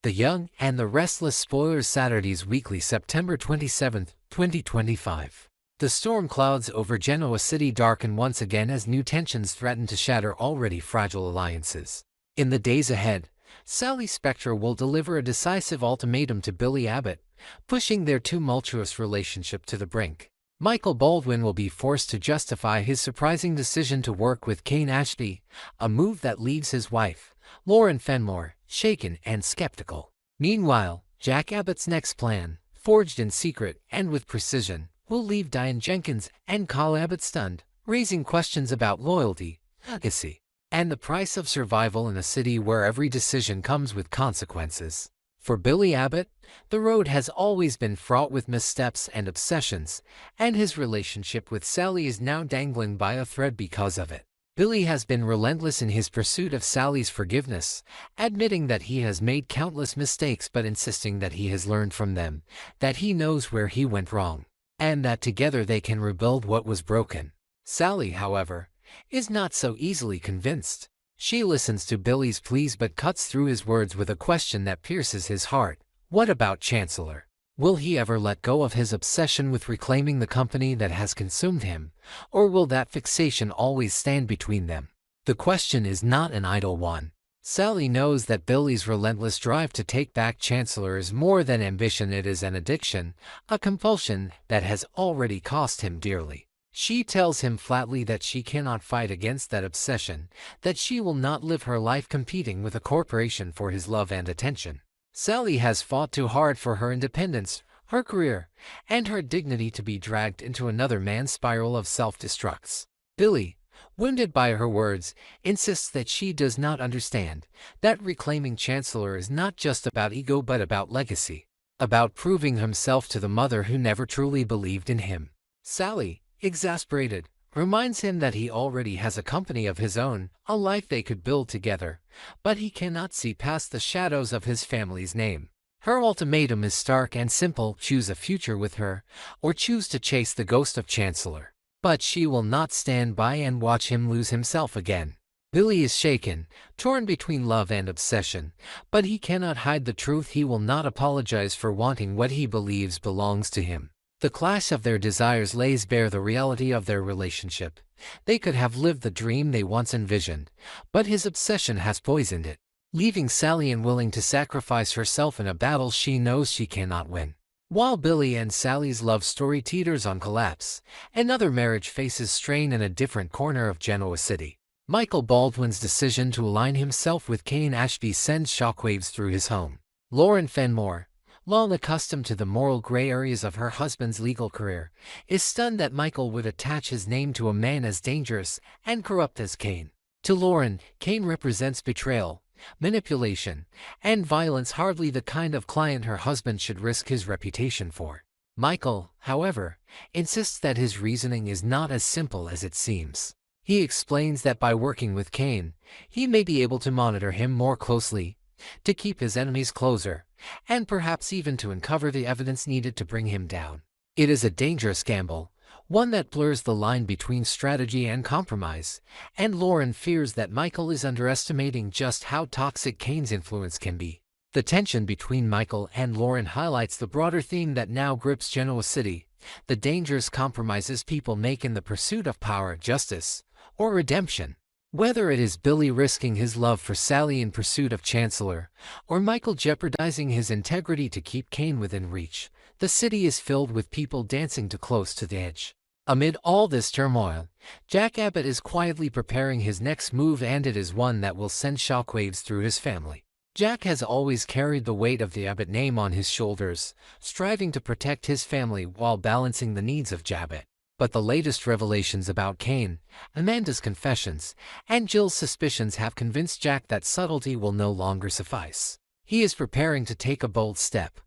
The Young and the Restless spoilers Saturday's Weekly, September 27, 2025. The storm clouds over Genoa City darken once again as new tensions threaten to shatter already fragile alliances. In the days ahead, Sally Spectre will deliver a decisive ultimatum to Billy Abbott, pushing their tumultuous relationship to the brink. Michael Baldwin will be forced to justify his surprising decision to work with Kane Ashby, a move that leaves his wife, Lauren Fenmore, shaken and skeptical. Meanwhile, Jack Abbott's next plan, forged in secret and with precision, will leave Diane Jenkins and Carl Abbott stunned, raising questions about loyalty, legacy, and the price of survival in a city where every decision comes with consequences. For Billy Abbott, the road has always been fraught with missteps and obsessions, and his relationship with Sally is now dangling by a thread because of it. Billy has been relentless in his pursuit of Sally's forgiveness, admitting that he has made countless mistakes but insisting that he has learned from them, that he knows where he went wrong, and that together they can rebuild what was broken. Sally, however, is not so easily convinced. She listens to Billy's pleas but cuts through his words with a question that pierces his heart. What about Chancellor? Will he ever let go of his obsession with reclaiming the company that has consumed him, or will that fixation always stand between them? The question is not an idle one. Sally knows that Billy's relentless drive to take back Chancellor is more than ambition, it is an addiction, a compulsion that has already cost him dearly. She tells him flatly that she cannot fight against that obsession, that she will not live her life competing with a corporation for his love and attention. Sally has fought too hard for her independence, her career, and her dignity to be dragged into another man's spiral of self-destructs. Billy, wounded by her words, insists that she does not understand, that reclaiming Chancellor is not just about ego but about legacy, about proving himself to the mother who never truly believed in him. Sally, exasperated, reminds him that he already has a company of his own, a life they could build together, but he cannot see past the shadows of his family's name. Her ultimatum is stark and simple: choose a future with her, or choose to chase the ghost of Chancellor. But she will not stand by and watch him lose himself again. Billy is shaken, torn between love and obsession, but he cannot hide the truth. He will not apologize for wanting what he believes belongs to him. The clash of their desires lays bare the reality of their relationship. They could have lived the dream they once envisioned, but his obsession has poisoned it, leaving Sally unwilling to sacrifice herself in a battle she knows she cannot win. While Billy and Sally's love story teeters on collapse, another marriage faces strain in a different corner of Genoa City. Michael Baldwin's decision to align himself with Kane Ashby sends shockwaves through his home. Lauren Fenmore, long accustomed to the moral gray areas of her husband's legal career, is stunned that Michael would attach his name to a man as dangerous and corrupt as Kane. To Lauren, Kane represents betrayal, manipulation, and violence, hardly the kind of client her husband should risk his reputation for. Michael, however, insists that his reasoning is not as simple as it seems. He explains that by working with Kane, he may be able to monitor him more closely, to keep his enemies closer, and perhaps even to uncover the evidence needed to bring him down. It is a dangerous gamble, one that blurs the line between strategy and compromise, and Lauren fears that Michael is underestimating just how toxic Kane's influence can be. The tension between Michael and Lauren highlights the broader theme that now grips Genoa City: the dangerous compromises people make in the pursuit of power, justice, or redemption. Whether it is Billy risking his love for Sally in pursuit of Chancellor, or Michael jeopardizing his integrity to keep Kane within reach, the city is filled with people dancing too close to the edge. Amid all this turmoil, Jack Abbott is quietly preparing his next move, and it is one that will send shockwaves through his family. Jack has always carried the weight of the Abbott name on his shoulders, striving to protect his family while balancing the needs of Abbott. But the latest revelations about Kane, Amanda's confessions, and Jill's suspicions have convinced Jack that subtlety will no longer suffice. He is preparing to take a bold step,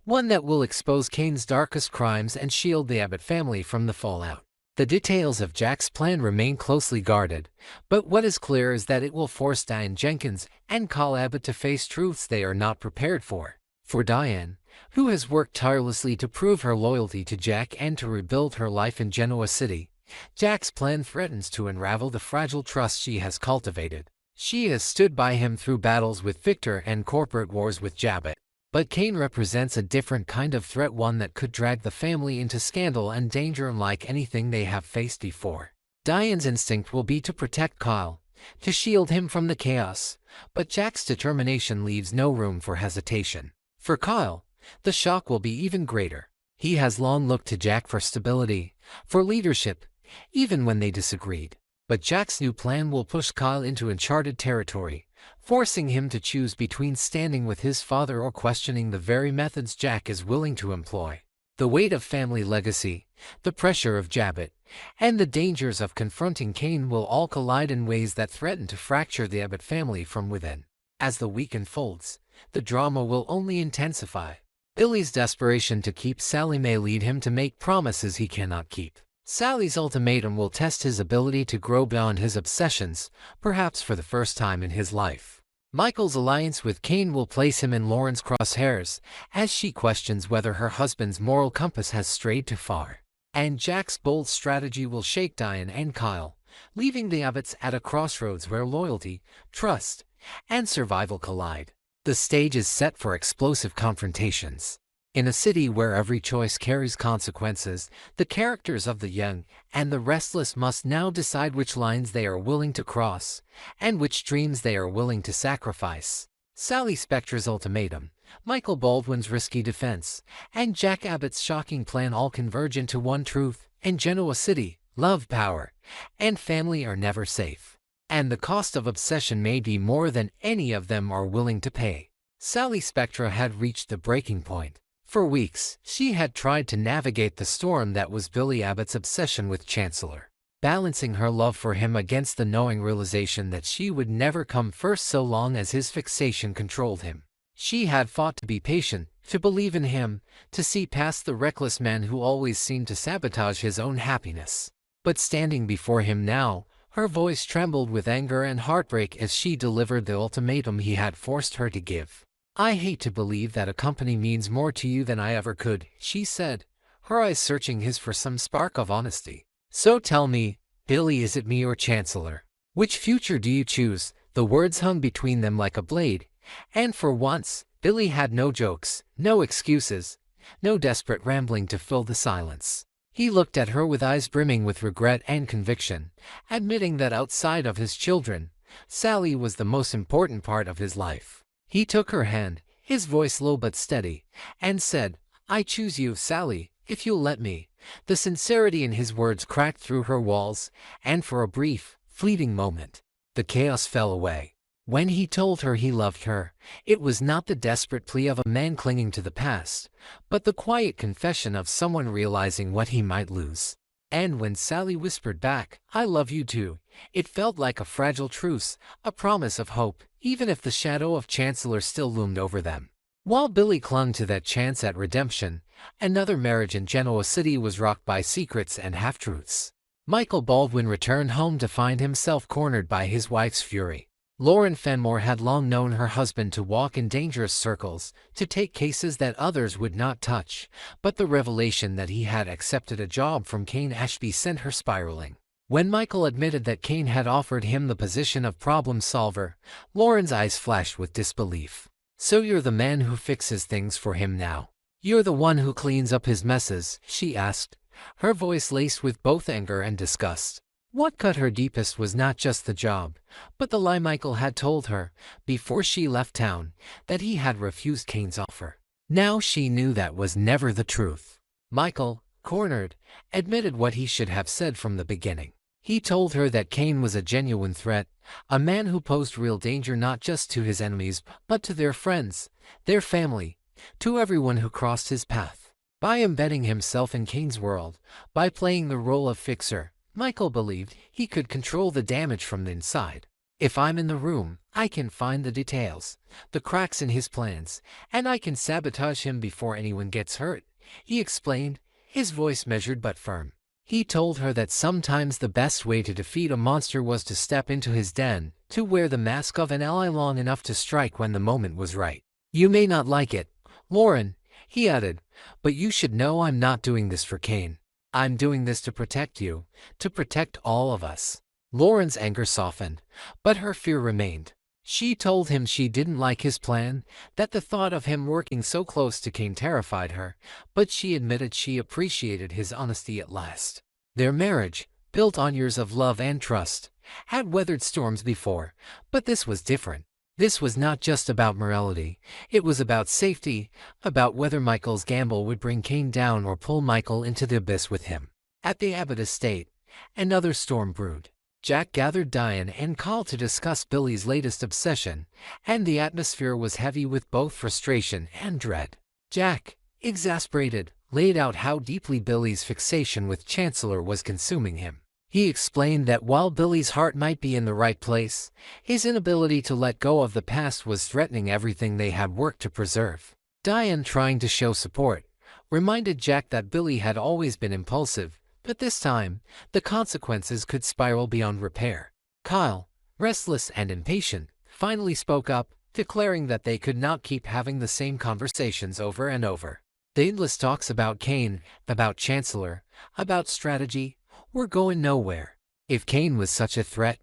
one that will expose Kane's darkest crimes and shield the Abbott family from the fallout. The details of Jack's plan remain closely guarded, but what is clear is that it will force Diane Jenkins and Carl Abbott to face truths they are not prepared for. For Diane, who has worked tirelessly to prove her loyalty to Jack and to rebuild her life in Genoa City, Jack's plan threatens to unravel the fragile trust she has cultivated. She has stood by him through battles with Victor and corporate wars with Abbott. But Kane represents a different kind of threat, one that could drag the family into scandal and danger unlike anything they have faced before. Diane's instinct will be to protect Kyle, to shield him from the chaos, but Jack's determination leaves no room for hesitation. For Kyle, the shock will be even greater. He has long looked to Jack for stability, for leadership, even when they disagreed. But Jack's new plan will push Kyle into uncharted territory, forcing him to choose between standing with his father or questioning the very methods Jack is willing to employ. The weight of family legacy, the pressure of Abbott, and the dangers of confronting Kane will all collide in ways that threaten to fracture the Abbott family from within. As the week unfolds, the drama will only intensify. Billy's desperation to keep Sally may lead him to make promises he cannot keep. Sally's ultimatum will test his ability to grow beyond his obsessions, perhaps for the first time in his life. Michael's alliance with Kane will place him in Lauren's crosshairs, as she questions whether her husband's moral compass has strayed too far. And Jack's bold strategy will shake Diane and Kyle, leaving the Abbotts at a crossroads where loyalty, trust, and survival collide. The stage is set for explosive confrontations. In a city where every choice carries consequences, the characters of the young and the restless must now decide which lines they are willing to cross and which dreams they are willing to sacrifice. Sally Spectra's ultimatum, Michael Baldwin's risky defense, and Jack Abbott's shocking plan all converge into one truth: in Genoa City, love, power, and family are never safe. And the cost of obsession may be more than any of them are willing to pay. Sally Spectra had reached the breaking point. For weeks, she had tried to navigate the storm that was Billy Abbott's obsession with Chancellor, balancing her love for him against the knowing realization that she would never come first so long as his fixation controlled him. She had fought to be patient, to believe in him, to see past the reckless man who always seemed to sabotage his own happiness. But standing before him now, her voice trembled with anger and heartbreak as she delivered the ultimatum he had forced her to give. "I hate to believe that a company means more to you than I ever could," she said, her eyes searching his for some spark of honesty. "So tell me, Billy, is it me or Chancellor? Which future do you choose?" The words hung between them like a blade, and for once, Billy had no jokes, no excuses, no desperate rambling to fill the silence. He looked at her with eyes brimming with regret and conviction, admitting that outside of his children, Sally was the most important part of his life. He took her hand, his voice low but steady, and said, "I choose you, Sally, if you'll let me." The sincerity in his words cracked through her walls, and for a brief, fleeting moment, the chaos fell away. When he told her he loved her, it was not the desperate plea of a man clinging to the past, but the quiet confession of someone realizing what he might lose. And when Sally whispered back, "I love you too," it felt like a fragile truce, a promise of hope, even if the shadow of Chancellor still loomed over them. While Billy clung to that chance at redemption, another marriage in Genoa City was rocked by secrets and half-truths. Michael Baldwin returned home to find himself cornered by his wife's fury. Lauren Fenmore had long known her husband to walk in dangerous circles, to take cases that others would not touch, but the revelation that he had accepted a job from Kane Ashby sent her spiraling. When Michael admitted that Kane had offered him the position of problem solver, Lauren's eyes flashed with disbelief. "So you're the man who fixes things for him now? You're the one who cleans up his messes?" she asked, her voice laced with both anger and disgust. What cut her deepest was not just the job, but the lie Michael had told her, before she left town, that he had refused Kane's offer. Now she knew that was never the truth. Michael, cornered, admitted what he should have said from the beginning. He told her that Kane was a genuine threat, a man who posed real danger not just to his enemies, but to their friends, their family, to everyone who crossed his path. By embedding himself in Kane's world, by playing the role of fixer, Michael believed he could control the damage from the inside. "If I'm in the room, I can find the details, the cracks in his plans, and I can sabotage him before anyone gets hurt," he explained, his voice measured but firm. He told her that sometimes the best way to defeat a monster was to step into his den, to wear the mask of an ally long enough to strike when the moment was right. "You may not like it, Lauren," he added, "but you should know I'm not doing this for Kane. I'm doing this to protect you, to protect all of us." Lauren's anger softened, but her fear remained. She told him she didn't like his plan, that the thought of him working so close to Kane terrified her, but she admitted she appreciated his honesty at last. Their marriage, built on years of love and trust, had weathered storms before, but this was different. This was not just about morality, it was about safety, about whether Michael's gamble would bring Kane down or pull Michael into the abyss with him. At the Abbott estate, another storm brewed. Jack gathered Diane and Carl to discuss Billy's latest obsession, and the atmosphere was heavy with both frustration and dread. Jack, exasperated, laid out how deeply Billy's fixation with Chancellor was consuming him. He explained that while Billy's heart might be in the right place, his inability to let go of the past was threatening everything they had worked to preserve. Diane, trying to show support, reminded Jack that Billy had always been impulsive, but this time, the consequences could spiral beyond repair. Kyle, restless and impatient, finally spoke up, declaring that they could not keep having the same conversations over and over. The endless talks about Kane, about Chancellor, about strategy, were going nowhere. If Kane was such a threat,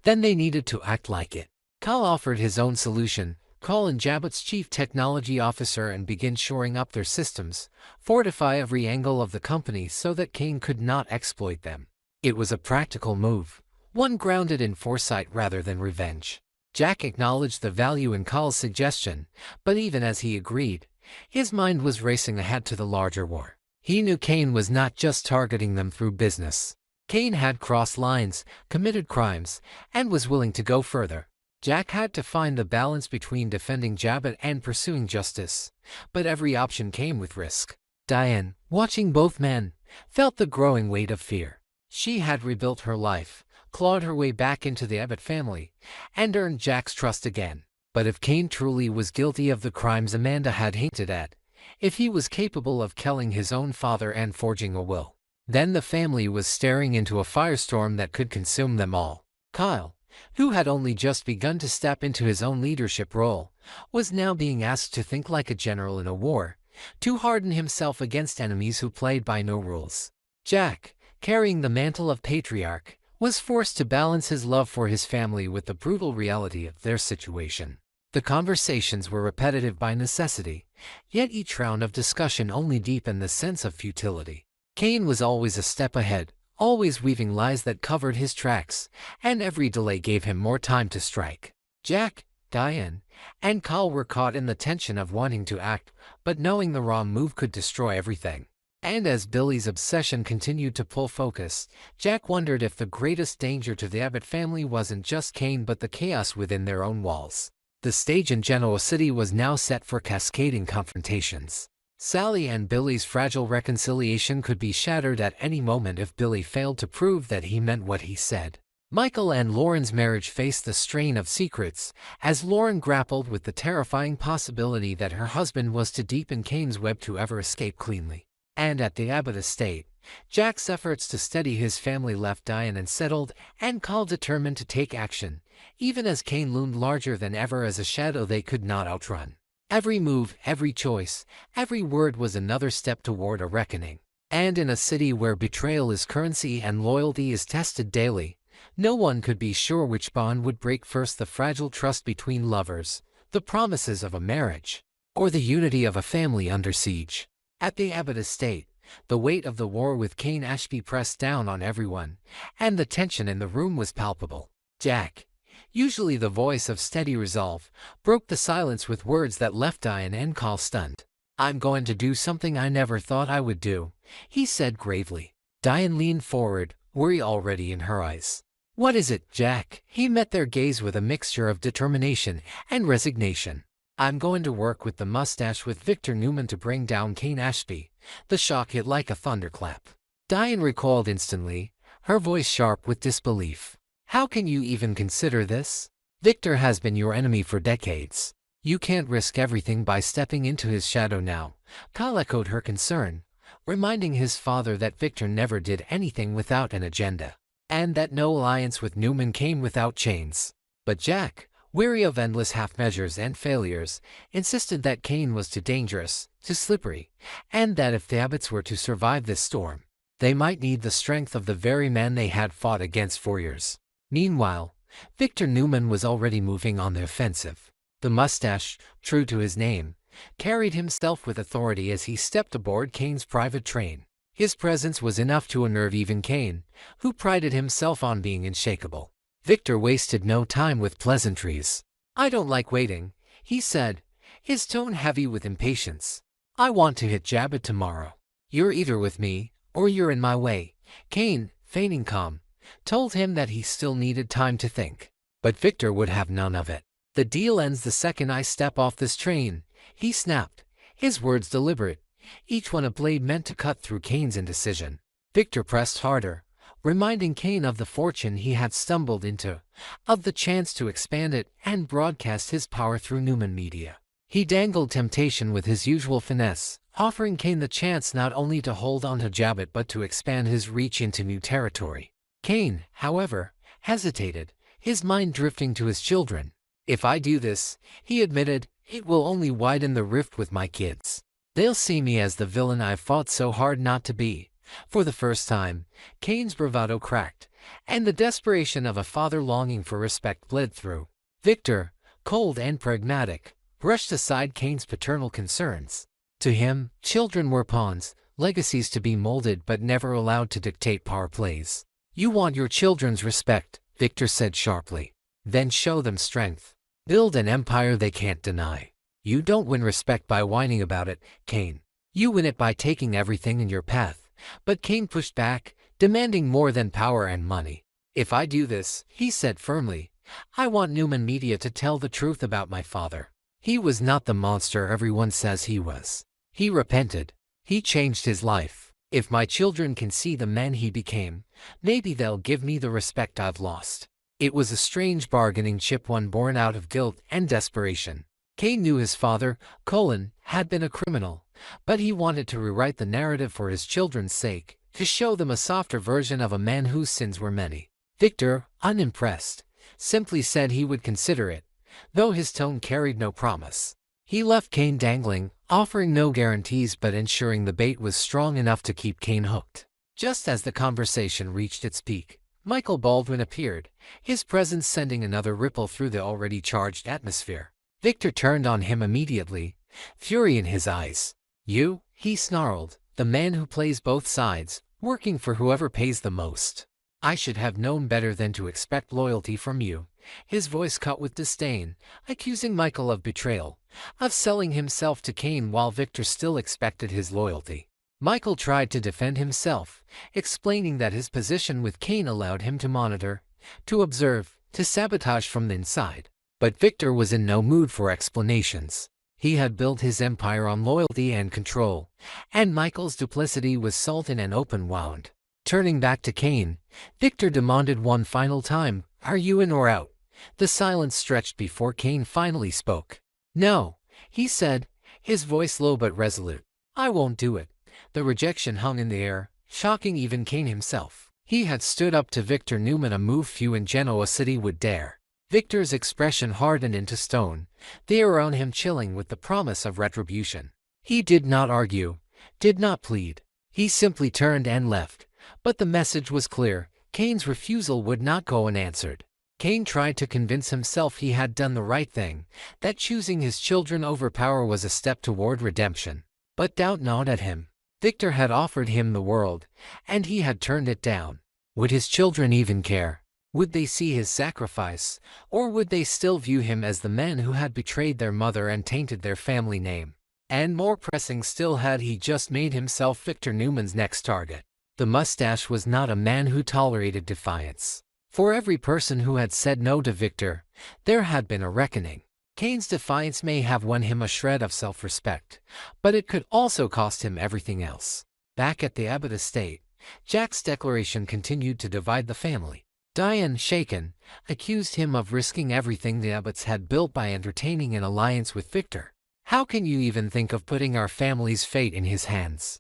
then they needed to act like it. Kyle offered his own solution: call in Abbott's chief technology officer and begin shoring up their systems, fortify every angle of the company so that Kane could not exploit them. It was a practical move, one grounded in foresight rather than revenge. Jack acknowledged the value in Kyle's suggestion, but even as he agreed, his mind was racing ahead to the larger war. He knew Kane was not just targeting them through business. Kane had crossed lines, committed crimes, and was willing to go further. Jack had to find the balance between defending Abbott and pursuing justice, but every option came with risk. Diane, watching both men, felt the growing weight of fear. She had rebuilt her life, clawed her way back into the Abbott family, and earned Jack's trust again. But if Kane truly was guilty of the crimes Amanda had hinted at, if he was capable of killing his own father and forging a will, then the family was staring into a firestorm that could consume them all. Kyle, who had only just begun to step into his own leadership role, was now being asked to think like a general in a war, to harden himself against enemies who played by no rules. Jack, carrying the mantle of patriarch, was forced to balance his love for his family with the brutal reality of their situation. The conversations were repetitive by necessity, yet each round of discussion only deepened the sense of futility. Kane was always a step ahead, always weaving lies that covered his tracks, and every delay gave him more time to strike. Jack, Diane, and Kyle were caught in the tension of wanting to act, but knowing the wrong move could destroy everything. And as Billy's obsession continued to pull focus, Jack wondered if the greatest danger to the Abbott family wasn't just Kane but the chaos within their own walls. The stage in Genoa City was now set for cascading confrontations. Sally and Billy's fragile reconciliation could be shattered at any moment if Billy failed to prove that he meant what he said. Michael and Lauren's marriage faced the strain of secrets, as Lauren grappled with the terrifying possibility that her husband was too deep in Kane's web to ever escape cleanly. And at the Abbott estate, Jack's efforts to steady his family left Diane unsettled and Carl determined to take action, even as Kane loomed larger than ever as a shadow they could not outrun. Every move, every choice, every word was another step toward a reckoning. And in a city where betrayal is currency and loyalty is tested daily, no one could be sure which bond would break first: the fragile trust between lovers, the promises of a marriage, or the unity of a family under siege. At the Abbott estate, the weight of the war with Kane Ashby pressed down on everyone, and the tension in the room was palpable. Jack, usually the voice of steady resolve, broke the silence with words that left Diane and Carl stunned. "I'm going to do something I never thought I would do," he said gravely. Diane leaned forward, worry already in her eyes. "What is it, Jack?" He met their gaze with a mixture of determination and resignation. "I'm going to work with the mustache with Victor Newman to bring down Kane Ashby." The shock hit like a thunderclap. Diane recoiled instantly, her voice sharp with disbelief. "How can you even consider this? Victor has been your enemy for decades. You can't risk everything by stepping into his shadow now." Kyle echoed her concern, reminding his father that Victor never did anything without an agenda, and that no alliance with Newman came without chains. But Jack, weary of endless half-measures and failures, insisted that Kane was too dangerous, too slippery, and that if the Abbotts were to survive this storm, they might need the strength of the very man they had fought against for years. Meanwhile, Victor Newman was already moving on the offensive. The mustache, true to his name, carried himself with authority as he stepped aboard Kane's private train. His presence was enough to unnerve even Kane, who prided himself on being unshakable. Victor wasted no time with pleasantries. "I don't like waiting," he said, his tone heavy with impatience. "I want to hit Abbott tomorrow. You're either with me, or you're in my way." Kane, feigning calm, told him that he still needed time to think. But Victor would have none of it. "The deal ends the second I step off this train," he snapped, his words deliberate, each one a blade meant to cut through Kane's indecision. Victor pressed harder, reminding Kane of the fortune he had stumbled into, of the chance to expand it and broadcast his power through Newman Media. He dangled temptation with his usual finesse, offering Kane the chance not only to hold on to Abbott but to expand his reach into new territory. Kane, however, hesitated, his mind drifting to his children. "If I do this," he admitted, "it will only widen the rift with my kids. They'll see me as the villain I've fought so hard not to be." For the first time, Kane's bravado cracked, and the desperation of a father longing for respect bled through. Victor, cold and pragmatic, brushed aside Kane's paternal concerns. To him, children were pawns, legacies to be molded but never allowed to dictate power plays. "You want your children's respect," Victor said sharply. "Then show them strength. Build an empire they can't deny. You don't win respect by whining about it, Kane. You win it by taking everything in your path." But Kane pushed back, demanding more than power and money. "If I do this," he said firmly, "I want Newman Media to tell the truth about my father. He was not the monster everyone says he was. He repented. He changed his life. If my children can see the man he became, maybe they'll give me the respect I've lost." It was a strange bargaining chip, one born out of guilt and desperation. Kane knew his father, Colin, had been a criminal, but he wanted to rewrite the narrative for his children's sake, to show them a softer version of a man whose sins were many. Victor, unimpressed, simply said he would consider it, though his tone carried no promise. He left Kane dangling, offering no guarantees but ensuring the bait was strong enough to keep Kane hooked. Just as the conversation reached its peak, Michael Baldwin appeared, his presence sending another ripple through the already charged atmosphere. Victor turned on him immediately, fury in his eyes. "You," he snarled, "the man who plays both sides, working for whoever pays the most. I should have known better than to expect loyalty from you." His voice cut with disdain, accusing Michael of betrayal, of selling himself to Kane while Victor still expected his loyalty. Michael tried to defend himself, explaining that his position with Kane allowed him to monitor, to observe, to sabotage from the inside. But Victor was in no mood for explanations. He had built his empire on loyalty and control, and Michael's duplicity was salt in an open wound. Turning back to Kane, Victor demanded one final time, "Are you in or out?" The silence stretched before Kane finally spoke. "No," he said, his voice low but resolute. "I won't do it." The rejection hung in the air, shocking even Kane himself. He had stood up to Victor Newman, a move few in Genoa City would dare. Victor's expression hardened into stone, the air around him chilling with the promise of retribution. He did not argue, did not plead. He simply turned and left. But the message was clear. Kane's refusal would not go unanswered. Kane tried to convince himself he had done the right thing, that choosing his children over power was a step toward redemption. But doubt gnawed at him. Victor had offered him the world, and he had turned it down. Would his children even care? Would they see his sacrifice, or would they still view him as the man who had betrayed their mother and tainted their family name? And more pressing still, had he just made himself Victor Newman's next target? The mustache was not a man who tolerated defiance. For every person who had said no to Victor, there had been a reckoning. Kane's defiance may have won him a shred of self-respect, but it could also cost him everything else. Back at the Abbott estate, Jack's declaration continued to divide the family. Diane, shaken, accused him of risking everything the Abbotts had built by entertaining an alliance with Victor. "How can you even think of putting our family's fate in his hands?"